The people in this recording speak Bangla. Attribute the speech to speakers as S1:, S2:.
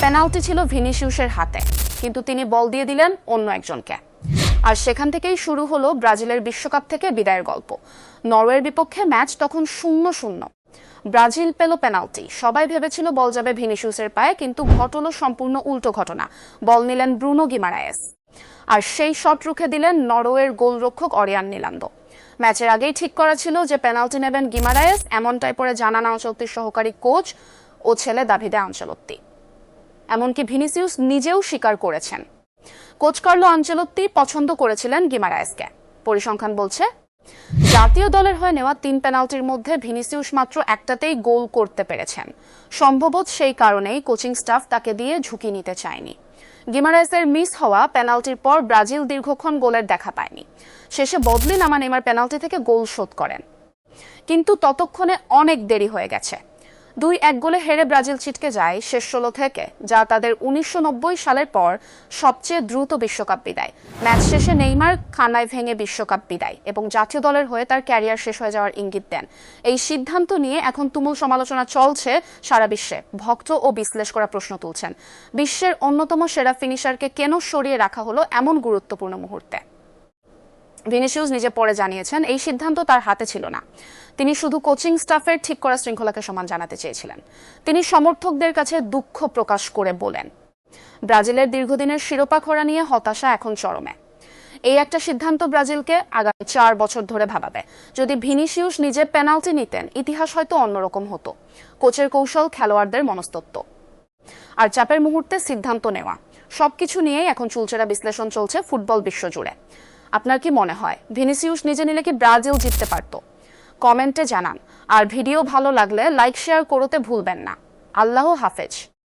S1: পেনাল্টি ছিল ভিনিসিউসের হাতে, কিন্তু তিনি বল দিয়ে দিলেন অন্য একজনকে। আর সেখান থেকেই শুরু হলো ব্রাজিলের বিশ্বকাপ থেকে বিদায়ের গল্প। নরওয়ের বিপক্ষে ম্যাচ তখন 0-0। ব্রাজিল পেল পেনাল্টি, সবাই ভেবেছিল বল যাবে ভিনিসিউসের পায়ে, কিন্তু ঘটলো সম্পূর্ণ উল্টো ঘটনা। বল নিলেন ব্রুনো গিমারায়েস, আর সেই শট রুখে দিলেন নরওয়ের গোলরক্ষক অরিয়ান নিলান্দো। ম্যাচের আগেই ঠিক করা ছিল যে পেনাল্টি নেবেন গিমারায়েস, এমনটাই পরে জানান আনচেলত্তির সহকারী কোচ ও ছেলে দাভিদে আনচেলত্তি। এমনকি ভিনিসিউস নিজেও স্বীকার করেছেন, কোচ কার্লো আনচেলত্তি পছন্দ করেছিলেন গিমারায়েসকে। পরিসংখ্যান বলছে, জাতীয় দলের হয়ে নেওয়া 3 পেনাল্টির মধ্যে ভিনিসিউস মাত্র একটাতেই গোল করতে পেরেছেন। সম্ভবত সেই কারণেই কোচিং স্টাফ তাকে দিয়ে ঝুঁকি নিতে চায়নি। গিমারায়েসের মিস হওয়া পেনাল্টির পর ব্রাজিল দীর্ঘক্ষণ গোলের দেখা পায়নি। শেষে বদলি নামা নেইমার পেনাল্টি থেকে গোল শোধ করেন, কিন্তু ততক্ষণে অনেক দেরি হয়ে গেছে। 2-1 গোলে হেরে ব্রাজিল ছিটকে যায় শেষ 16 থেকে, যা তাদের 1990 সালের পর সবচেয়ে দ্রুত বিশ্বকাপ বিদায়। ম্যাচ শেষে নেইমার কান্নায় ভেঙে বিশ্বকাপ বিদায় এবং জাতীয় দলের হয়ে তার ক্যারিয়ার শেষ হয়ে যাওয়ার ইঙ্গিত দেন। এই সিদ্ধান্ত নিয়ে এখন তুমুল সমালোচনা চলছে সারা বিশ্বে। ভক্ত ও বিশ্লেষকরা প্রশ্ন তুলছেন, বিশ্বের অন্যতম সেরা ফিনিশারকে কেন সরিয়ে রাখা হলো এমন গুরুত্বপূর্ণ মুহূর্তে। ভিনিসিউস নিজে পরে জানিয়েছেন, এই সিদ্ধান্ত তার হাতে ছিল না। তিনি শুধু কোচিং স্টাফের ঠিক করা শৃঙ্খলাকে সম্মান জানাতে চেয়েছিলেন। তিনি সমর্থকদের কাছে দুঃখ প্রকাশ করে বলেন, ব্রাজিলের দীর্ঘদিনের শিরোপা খরা নিয়ে হতাশা এখন চরমে। এই একটা সিদ্ধান্ত ব্রাজিলকে আগামী 4 বছর ধরে ভাবাবে। যদি ভিনিসিউস নিজে পেনাল্টি নিতেন, ইতিহাস হয়তো অন্যরকম হতো। কোচের কৌশল, খেলোয়াড়দের মনস্তত্ত্ব আর চাপের মুহূর্তে সিদ্ধান্ত নেওয়া, সবকিছু নিয়েই এখন চুলচেরা বিশ্লেষণ চলছে ফুটবল বিশ্ব জুড়ে। আপনার কি মনে হয়, ভিনিসিউস নিজে নিলে কি ব্রাজিল জিততে পারত? কমেন্টে জানান। আর ভিডিও ভালো লাগলে লাইক শেয়ার করতে ভুলবেন না। আল্লাহ হাফেজ।